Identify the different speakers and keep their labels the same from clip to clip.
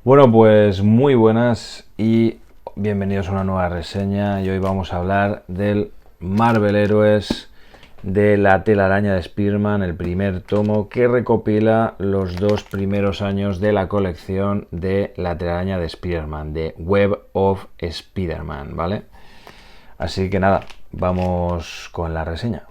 Speaker 1: Bueno, pues muy buenas y bienvenidos a una nueva reseña. Y hoy vamos a hablar del Marvel Heroes de la telaraña de Spider-Man, el primer tomo que recopila los dos primeros años de la colección de la telaraña de Spider-Man, de Web of Spider-Man, ¿vale? Así que nada, vamos con la reseña.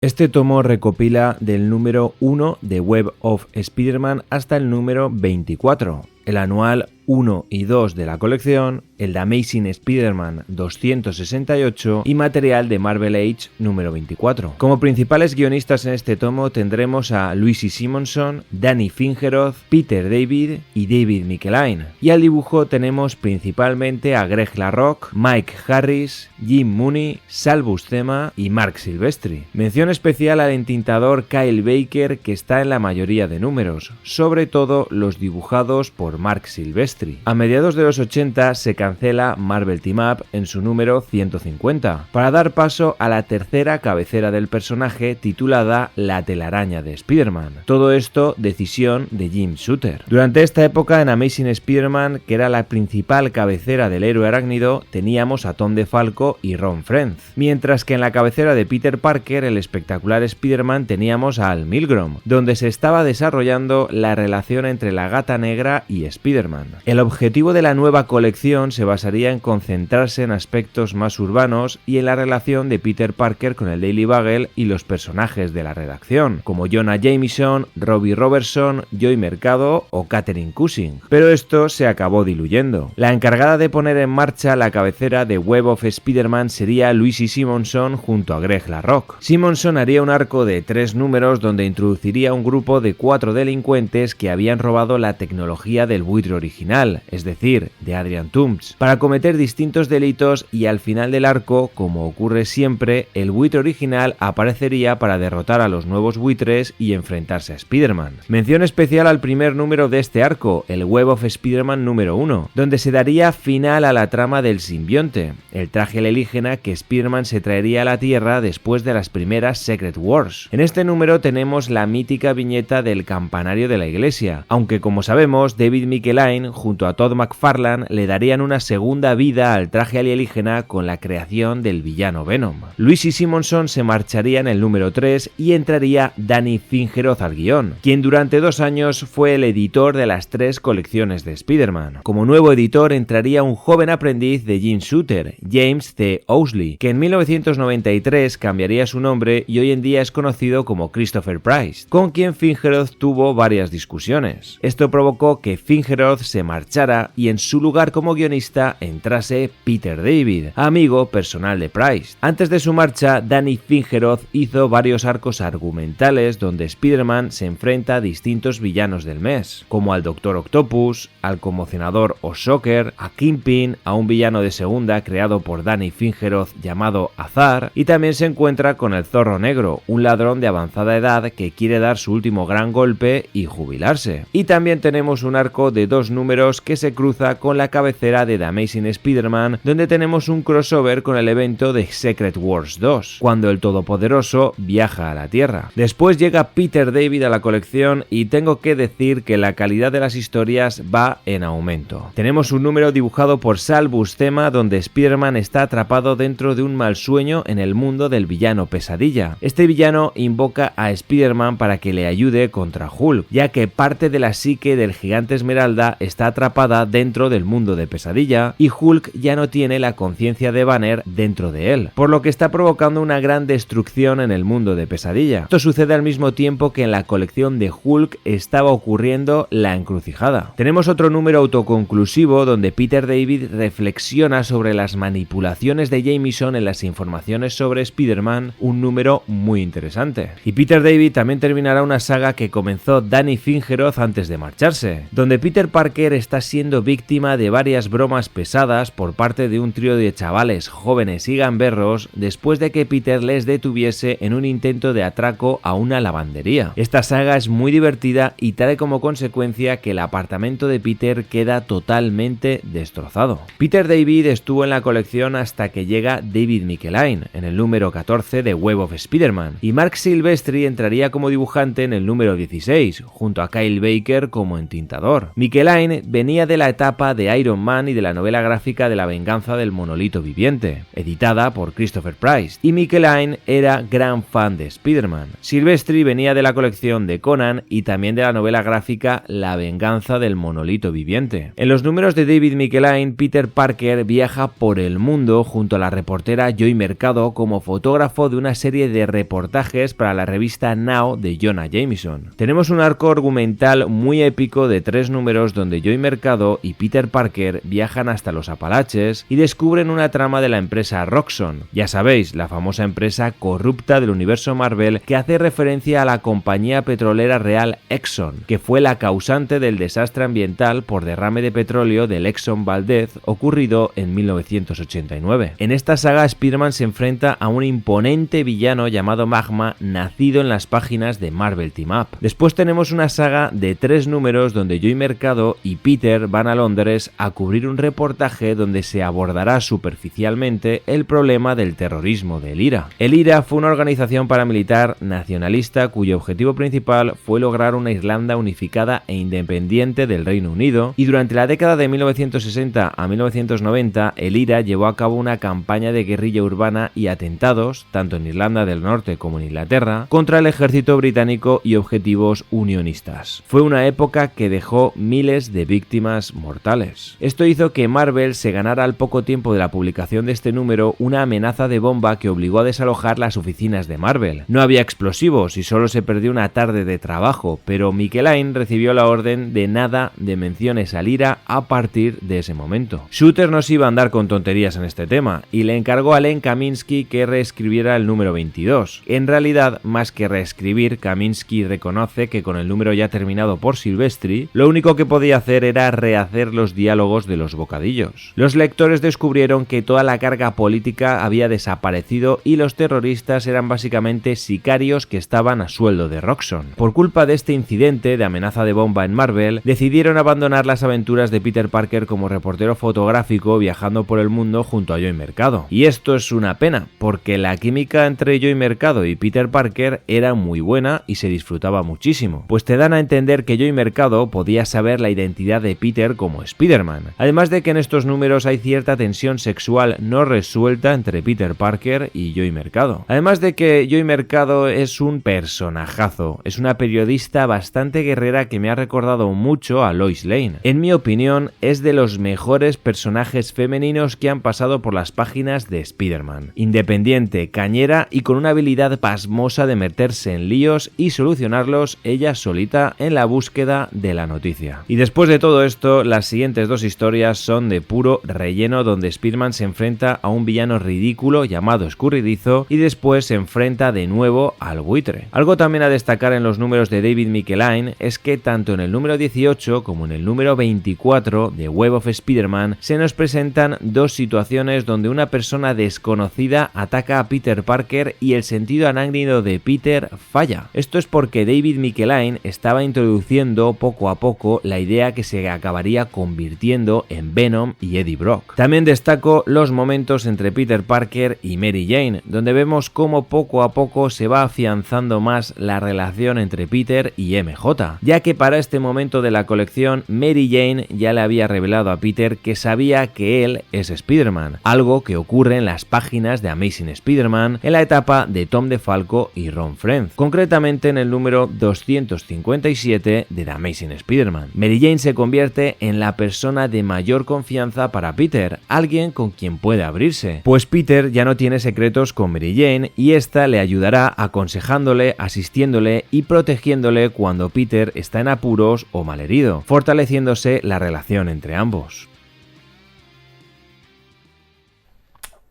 Speaker 1: Este tomo recopila del número 1 de Web of Spider-Man hasta el número 24, el anual 1 y 2 de la colección, el de Amazing Spider-Man 268 y material de Marvel Age número 24. Como principales guionistas en este tomo tendremos a Louise Simonson, Danny Fingeroth, Peter David y David Michelinie. Y al dibujo tenemos principalmente a Greg LaRocque, Mike Harris, Jim Mooney, Sal Buscema y Marc Silvestri. Mención especial al entintador Kyle Baker, que está en la mayoría de números, sobre todo los dibujados por Marc Silvestri. A mediados de los 80 se cancela Marvel Team Up en su número 150, para dar paso a la tercera cabecera del personaje titulada La telaraña de Spider-Man. Todo esto decisión de Jim Shooter. Durante esta época en Amazing Spider-Man, que era la principal cabecera del héroe arácnido, teníamos a Tom DeFalco y Ron Frenz, mientras que en la cabecera de Peter Parker, el espectacular Spider-Man, teníamos a Al Milgrom, donde se estaba desarrollando la relación entre la Gata Negra y Spider-Man. El objetivo de la nueva colección se basaría en concentrarse en aspectos más urbanos y en la relación de Peter Parker con el Daily Bugle y los personajes de la redacción, como Jonah Jameson, Robbie Robertson, Joy Mercado o Catherine Cushing. Pero esto se acabó diluyendo. La encargada de poner en marcha la cabecera de Web of Spider-Man sería Louise Simonson junto a Greg LaRocque. Simonson haría un arco de 3 números donde introduciría un grupo de 4 delincuentes que habían robado la tecnología del buitre original, es decir, de Adrian Toomes, para cometer distintos delitos, y al final del arco, como ocurre siempre, el buitre original aparecería para derrotar a los nuevos buitres y enfrentarse a Spider-Man. Mención especial al primer número de este arco, el Web of Spider-Man número 1, donde se daría final a la trama del simbionte, el traje alienígena que Spider-Man se traería a la Tierra después de las primeras Secret Wars. En este número tenemos la mítica viñeta del campanario de la iglesia, aunque como sabemos, David Michelinie junto a Todd McFarlane le darían una segunda vida al traje alienígena con la creación del villano Venom. Louise Simonson se marcharía en el número 3 y entraría Danny Fingeroth al guión, quien durante 2 años fue el editor de las 3 colecciones de Spider-Man. Como nuevo editor entraría un joven aprendiz de Jim Shooter, James C. Owsley, que en 1993 cambiaría su nombre y hoy en día es conocido como Christopher Price, con quien Fingeroth tuvo varias discusiones. Esto provocó que Fingeroth se marchara y en su lugar como guionista entrase Peter David, amigo personal de Price. Antes de su marcha, Danny Fingeroth hizo varios arcos argumentales donde Spider-Man se enfrenta a distintos villanos del mes, como al Doctor Octopus, al conmocionador Shocker, a Kingpin, a un villano de segunda creado por Danny Fingeroth llamado Azar, y también se encuentra con el Zorro Negro, un ladrón de avanzada edad que quiere dar su último gran golpe y jubilarse. Y también tenemos un arco de 2 números que se cruza con la cabecera de The Amazing Spider-Man, donde tenemos un crossover con el evento de Secret Wars 2, cuando el Todopoderoso viaja a la Tierra. Después llega Peter David a la colección y tengo que decir que la calidad de las historias va en aumento. Tenemos un número dibujado por Sal Buscema donde Spider-Man está atrapado dentro de un mal sueño en el mundo del villano Pesadilla. Este villano invoca a Spider-Man para que le ayude contra Hulk, ya que parte de la psique del gigante Esmeralda está atrapada dentro del mundo de Pesadilla y Hulk ya no tiene la conciencia de Banner dentro de él, por lo que está provocando una gran destrucción en el mundo de Pesadilla. Esto sucede al mismo tiempo que en la colección de Hulk estaba ocurriendo la encrucijada. Tenemos otro número autoconclusivo donde Peter David reflexiona sobre las manipulaciones de Jameson en las informaciones sobre Spider-Man, un número muy interesante. Y Peter David también terminará una saga que comenzó Danny Fingeroth antes de marcharse, donde Peter Parker está siendo víctima de varias bromas
Speaker 2: bromas pesadas por parte de un trío de chavales jóvenes y gamberros después de que Peter les detuviese en un intento de atraco a una lavandería. Esta saga es muy divertida y trae como consecuencia que el apartamento de Peter queda totalmente destrozado. Peter David estuvo en la colección hasta que llega David Michelain en el número 14 de Web of Spider-Man, y Marc Silvestri entraría como dibujante en el número 16, junto a Kyle Baker como entintador. Michelain venía de la etapa de Iron Man y de la novela gráfica de La venganza del monolito viviente, editada por Christopher Price, y Michelain era gran fan de Spider-Man. Silvestri venía de la colección de Conan y también de la novela gráfica La venganza del monolito viviente. En los números de David Michelain, Peter Parker viaja por el mundo junto a la reportera Joy Mercado como fotógrafo de una serie de reportajes para la revista Now de Jonah Jameson. Tenemos un arco argumental muy épico de 3 números donde Joy Mercado y Peter Parker viajan hasta los Apalaches y descubren una trama de la empresa Roxxon, ya sabéis, la famosa empresa corrupta del universo Marvel que hace referencia a la compañía petrolera real Exxon, que fue la causante del desastre ambiental por derrame de petróleo del Exxon Valdez ocurrido en 1989. En esta saga Spider-Man se enfrenta a un imponente villano llamado Magma, nacido en las páginas de Marvel Team Up. Después tenemos una saga de 3 números donde Joy Mercado y Peter van a Londres a cubrir un reportaje donde se abordará superficialmente el problema del terrorismo del IRA. El IRA fue una organización paramilitar nacionalista cuyo objetivo principal fue lograr una Irlanda unificada e independiente del Reino Unido, y durante la década de 1960 a 1990 el IRA llevó a cabo una campaña de guerrilla urbana y atentados, tanto en Irlanda del Norte como en Inglaterra, contra el ejército británico y objetivos unionistas. Fue una época que dejó miles de víctimas mortales. Esto hizo que Marvel se ganara al poco tiempo de la publicación de este número una amenaza de bomba que obligó a desalojar las oficinas de Marvel. No había explosivos y solo se perdió una tarde de trabajo, pero Michelain recibió la orden de nada de menciones al IRA a partir de ese momento. Shooter no se iba a andar con tonterías en este tema y le encargó a Len Kaminski que reescribiera el número 22. En realidad, más que reescribir, Kaminski reconoce que con el número ya terminado por Silvestri, lo único que podía hacer era rehacer los diálogos de los bocadillos. Los lectores descubrieron que toda la carga política había desaparecido y los terroristas eran básicamente sicarios que estaban a sueldo de Roxxon. Por culpa de este incidente de amenaza de bomba en Marvel, decidieron abandonar las aventuras de Peter Parker como reportero fotográfico viajando por el mundo junto a Joy Mercado. Y esto es una pena, porque la química entre Joy Mercado y Peter Parker era muy buena y se disfrutaba muchísimo, pues te dan a entender que Joy Mercado podía saber la identidad de Peter como Spider-Man. Además de que en estos números hay cierta tensión sexual no resuelta entre Peter Parker y Joy Mercado. Además de que Joy Mercado es un personajazo, es una periodista bastante guerrera que me ha recordado mucho a Lois Lane. En mi opinión, es de los mejores personajes femeninos que han pasado por las páginas de Spider-Man. Independiente, cañera y con una habilidad pasmosa de meterse en líos y solucionarlos ella solita en la búsqueda de la noticia. Y después de todo esto, las siguientes 2 historias son de puro relleno, donde Spider-Man se enfrenta a un villano ridículo llamado Escurridizo y después se enfrenta de nuevo al buitre. Algo también a destacar en los números de David Michelain es que tanto en el número 18 como en el número 24 de Web of Spider-Man se nos presentan 2 situaciones donde una persona desconocida ataca a Peter Parker y el sentido arácnido de Peter falla. Esto es porque David Michelain estaba introduciendo poco a poco la idea que se acabaría convirtiendo en Venom y Eddie Brock. También destaco los momentos entre Peter Parker y Mary Jane, donde vemos cómo poco a poco se va afianzando más la relación entre Peter y MJ, ya que para este momento de la colección Mary Jane ya le había revelado a Peter que sabía que él es Spider-Man, algo que ocurre en las páginas de Amazing Spider-Man en la etapa de Tom DeFalco y Ron Frenz, concretamente en el número 257 de The Amazing Spider-Man. Mary Jane se convierte en la persona de mayor confianza para Peter, alguien con quien puede abrirse, pues Peter ya no tiene secretos con Mary Jane y esta le ayudará aconsejándole, asistiéndole y protegiéndole cuando Peter está en apuros o malherido, fortaleciéndose la relación entre ambos.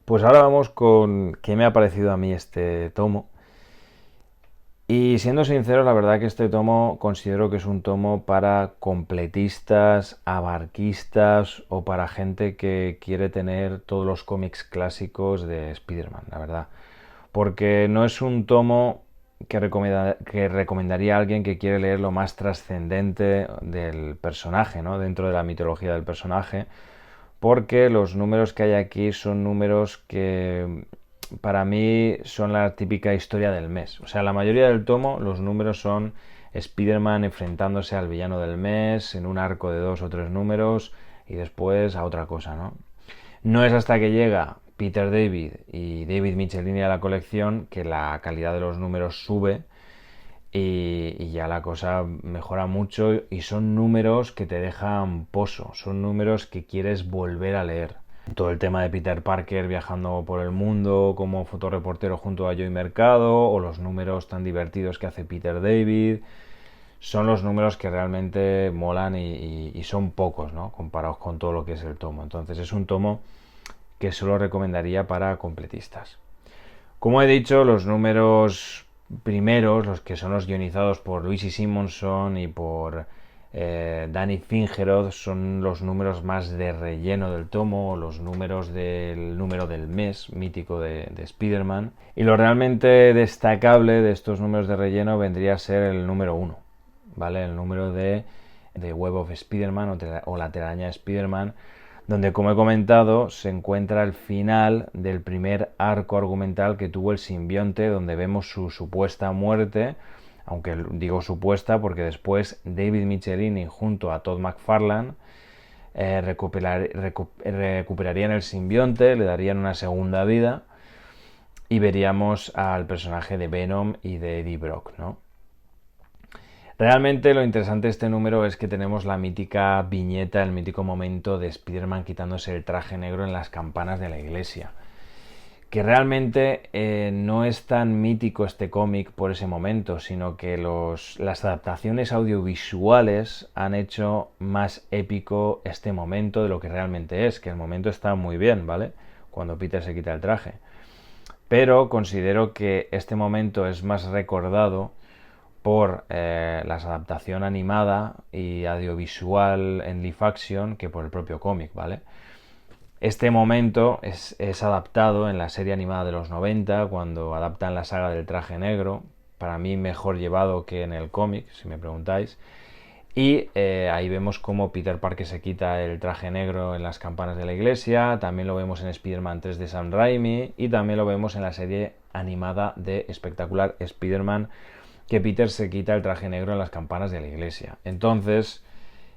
Speaker 1: Pues ahora vamos con qué me ha parecido a mí este tomo. Y siendo sincero, la verdad que este tomo considero que es un tomo para completistas, abarquistas o para gente que quiere tener todos los cómics clásicos de Spider-Man, la verdad. Porque no es un tomo que recomendaría a alguien que quiere leer lo más trascendente del personaje, ¿no? Dentro de la mitología del personaje, porque los números que hay aquí son números que para mí son la típica historia del mes. O sea, la mayoría del tomo, los números son Spider-Man enfrentándose al villano del mes en un arco de 2 o 3 números y después a otra cosa, ¿no? No es hasta que llega Peter David y David Michelini a la colección que la calidad de los números sube y ya la cosa mejora mucho y son números que te dejan pozo, son números que quieres volver a leer. Todo el tema de Peter Parker viajando por el mundo como fotoreportero junto a Joey Mercado o los números tan divertidos que hace Peter David son los números que realmente molan y son pocos, ¿no? Comparados con todo lo que es el tomo. Entonces es un tomo que solo recomendaría para completistas. Como he dicho, los números primeros, los que son los guionizados por Luigi Simonson y por Danny Fingeroth, son los números más de relleno del tomo, los números del número del mes mítico de Spider-Man. Y lo realmente destacable de estos números de relleno vendría a ser el número 1, ¿vale? El número de Web of Spider-Man o la telaraña de Spider-Man, donde, como he comentado, se encuentra el final del primer arco argumental que tuvo el simbionte, donde vemos su supuesta muerte, aunque digo supuesta porque después David Michelini junto a Todd McFarlane recuperarían el simbionte, le darían una segunda vida y veríamos al personaje de Venom y de Eddie Brock, ¿no? Realmente lo interesante de este número es que tenemos la mítica viñeta, el mítico momento de Spider-Man quitándose el traje negro en las campanas de la iglesia. Que realmente no es tan mítico este cómic por ese momento, sino que las adaptaciones audiovisuales han hecho más épico este momento de lo que realmente es, que el momento está muy bien, ¿vale? Cuando Peter se quita el traje. Pero considero que este momento es más recordado por la adaptación animada y audiovisual en live action que por el propio cómic, ¿vale? Este momento es adaptado en la serie animada de los 90, cuando adaptan la saga del traje negro, para mí mejor llevado que en el cómic, si me preguntáis. Y ahí vemos cómo Peter Parker se quita el traje negro en las campanas de la iglesia, también lo vemos en Spider-Man 3 de Sam Raimi y también lo vemos en la serie animada de Espectacular Spider-Man, que Peter se quita el traje negro en las campanas de la iglesia. Entonces,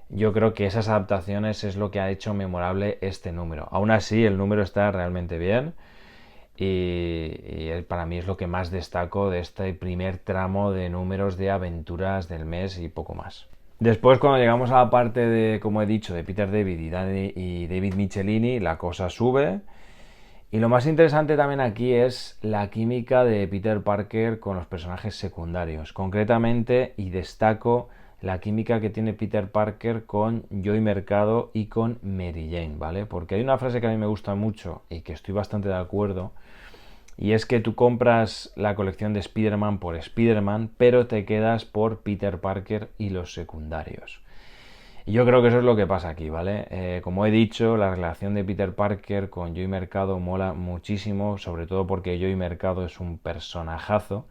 Speaker 1: yo creo que esas adaptaciones es lo que ha hecho memorable este número. Aún así, el número está realmente bien y para mí es lo que más destaco de este primer tramo de números de aventuras del mes y poco más. Después, cuando llegamos a la parte de, como he dicho, de Peter David y David Michelini, la cosa sube. Y lo más interesante también aquí es la química de Peter Parker con los personajes secundarios. Concretamente, y destaco la química que tiene Peter Parker con Joey Mercado y con Mary Jane, ¿vale? Porque hay una frase que a mí me gusta mucho y que estoy bastante de acuerdo, y es que tú compras la colección de Spider-Man por Spider-Man, pero te quedas por Peter Parker y los secundarios. Y yo creo que eso es lo que pasa aquí, ¿vale? Como he dicho, la relación de Peter Parker con Joey Mercado mola muchísimo, sobre todo porque Joey Mercado es un personajazo.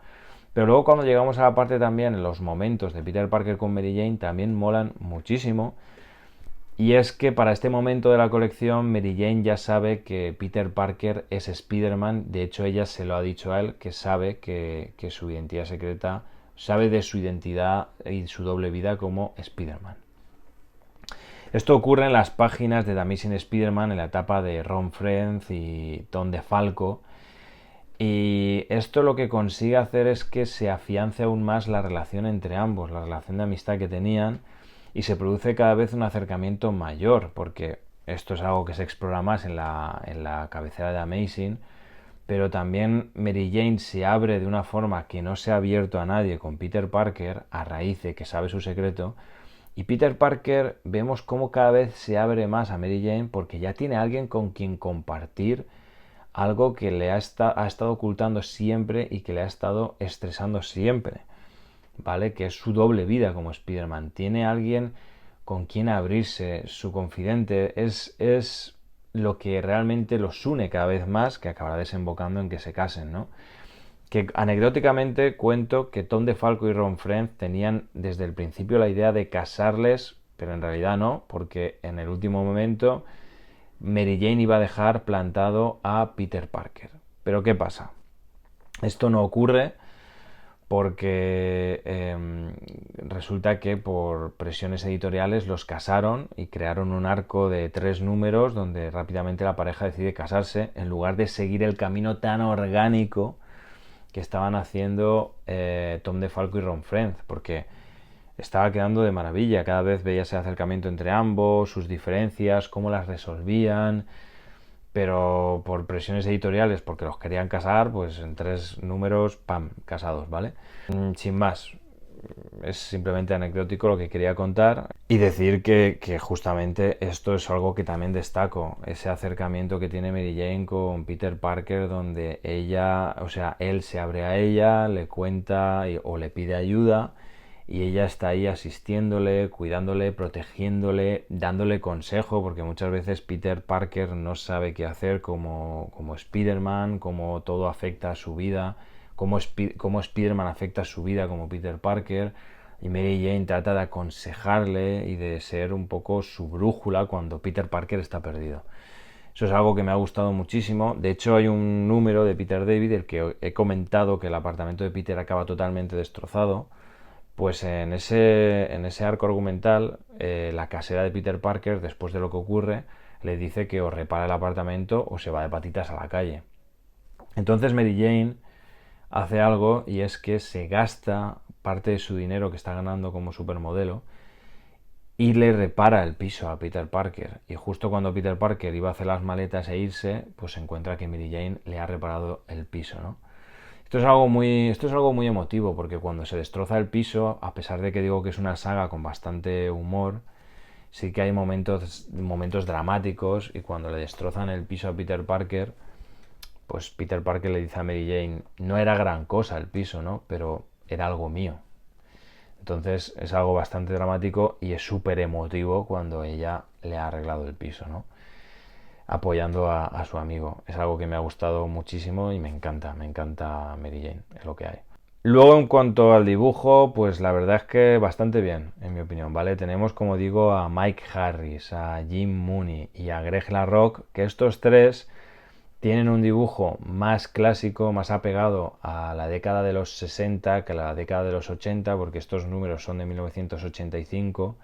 Speaker 1: Pero luego cuando llegamos a la parte también, los momentos de Peter Parker con Mary Jane también molan muchísimo. Y es que para este momento de la colección, Mary Jane ya sabe que Peter Parker es Spider-Man. De hecho, ella se lo ha dicho a él, que sabe que su identidad secreta, sabe de su identidad y su doble vida como Spider-Man. Esto ocurre en las páginas de The Amazing Spider-Man en la etapa de Ron Frenz y Tom DeFalco. Y esto lo que consigue hacer es que se afiance aún más la relación entre ambos, la relación de amistad que tenían, y se produce cada vez un acercamiento mayor, porque esto es algo que se explora más en la cabecera de Amazing, pero también Mary Jane se abre de una forma que no se ha abierto a nadie con Peter Parker, a raíz de que sabe su secreto. Y Peter Parker vemos cómo cada vez se abre más a Mary Jane porque ya tiene alguien con quien compartir algo que ha estado ocultando siempre y que le ha estado estresando siempre, ¿vale? Que es su doble vida como Spider-Man. Tiene alguien con quien abrirse, su confidente, es lo que realmente los une cada vez más, que acabará desembocando en que se casen, ¿no? Que anecdóticamente cuento que Tom DeFalco y Ron Frenz tenían desde el principio la idea de casarles, pero en realidad no, porque en el último momento Mary Jane iba a dejar plantado a Peter Parker. Pero ¿qué pasa? Esto no ocurre porque resulta que por presiones editoriales los casaron y crearon un arco de 3 números donde rápidamente la pareja decide casarse en lugar de seguir el camino tan orgánico que estaban haciendo Tom DeFalco y Ron Frenz, porque estaba quedando de maravilla. Cada vez veía ese acercamiento entre ambos, sus diferencias, cómo las resolvían, pero por presiones editoriales, porque los querían casar, pues en 3 números, ¡pam!, casados, ¿vale? Sin más, es simplemente anecdótico lo que quería contar y decir que justamente esto es algo que también destaco, ese acercamiento que tiene Mary Jane con Peter Parker, donde ella, o sea, él se abre a ella, le cuenta o le pide ayuda y ella está ahí asistiéndole, cuidándole, protegiéndole, dándole consejo, porque muchas veces Peter Parker no sabe qué hacer como Spider-Man, cómo todo afecta a su vida, cómo Spider-Man afecta a su vida como Peter Parker, y Mary Jane trata de aconsejarle y de ser un poco su brújula cuando Peter Parker está perdido. Eso es algo que me ha gustado muchísimo. De hecho, hay un número de Peter David, el que he comentado que el apartamento de Peter acaba totalmente destrozado. Pues en ese arco argumental, la casera de Peter Parker, después de lo que ocurre, le dice que o repara el apartamento o se va de patitas a la calle. Entonces Mary Jane hace algo y es que se gasta parte de su dinero que está ganando como supermodelo y le repara el piso a Peter Parker. Y justo cuando Peter Parker iba a hacer las maletas e irse, pues se encuentra que Mary Jane le ha reparado el piso, ¿no? Esto es algo muy emotivo, porque cuando se destroza el piso, a pesar de que digo que es una saga con bastante humor, sí que hay momentos dramáticos, y cuando le destrozan el piso a Peter Parker, pues Peter Parker le dice a Mary Jane, no era gran cosa el piso, ¿no? Pero era algo mío. Entonces es algo bastante dramático y es súper emotivo cuando ella le ha arreglado el piso, ¿no? Apoyando a su amigo. Es algo que me ha gustado muchísimo y me encanta Mary Jane, es lo que hay. Luego, en cuanto al dibujo, pues la verdad es que bastante bien, en mi opinión, ¿vale? Tenemos, como digo, a Mike Harris, a Jim Mooney y a Greg LaRocque, que estos tres tienen un dibujo más clásico, más apegado a la década de los 60 que a la década de los 80, porque estos números son de 1985,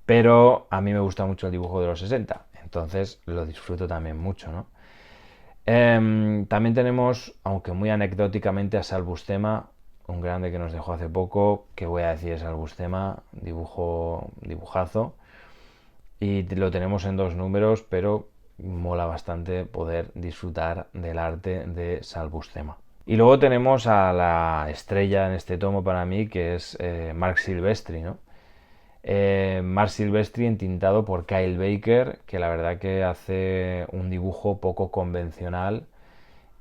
Speaker 1: pero a mí me gusta mucho el dibujo de los 60, entonces lo disfruto también mucho, ¿no? También tenemos, aunque muy anecdóticamente, a Sal Buscema, un grande que nos dejó hace poco. Que voy a decir de Sal Buscema, dibujazo, y lo tenemos en 2 números, pero mola bastante poder disfrutar del arte de Sal Buscema. Y luego tenemos a la estrella en este tomo para mí, que es Marc Silvestri, ¿no? Marc Silvestri entintado por Kyle Baker, que la verdad que hace un dibujo poco convencional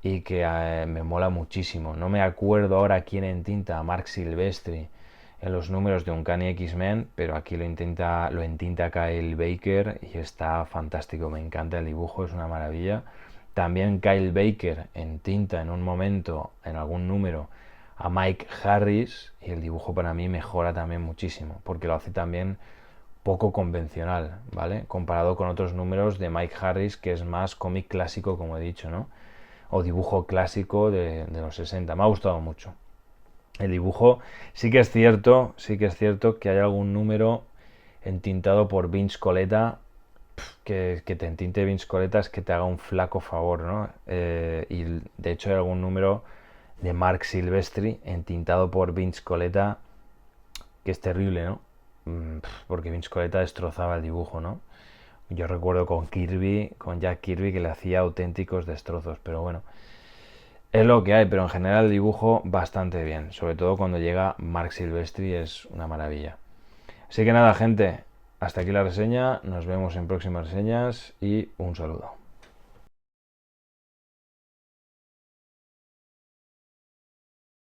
Speaker 1: y que me mola muchísimo. No me acuerdo ahora quién entinta a Marc Silvestri en los números de Uncanny X-Men, pero aquí lo entinta Kyle Baker y está fantástico. Me encanta el dibujo, es una maravilla. También Kyle Baker entinta en un momento, en algún número, a Mike Harris, y el dibujo para mí mejora también muchísimo, porque lo hace también poco convencional, ¿vale? Comparado con otros números de Mike Harris, que es más cómic clásico, como he dicho, ¿no? O dibujo clásico de los 60. Me ha gustado mucho. El dibujo, sí que es cierto que hay algún número entintado por Vince Coletta, que te entinte Vince Coletta es que te haga un flaco favor, ¿no? Y de hecho hay algún número de Marc Silvestri entintado por Vince Coletta que es terrible, ¿no? Porque Vince Coletta destrozaba el dibujo, ¿no? Yo recuerdo con Jack Kirby, que le hacía auténticos destrozos, pero bueno, es lo que hay. Pero en general el dibujo bastante bien, sobre todo cuando llega Marc Silvestri, es una maravilla. Así que nada, gente, hasta aquí la reseña, nos vemos en próximas reseñas y un saludo.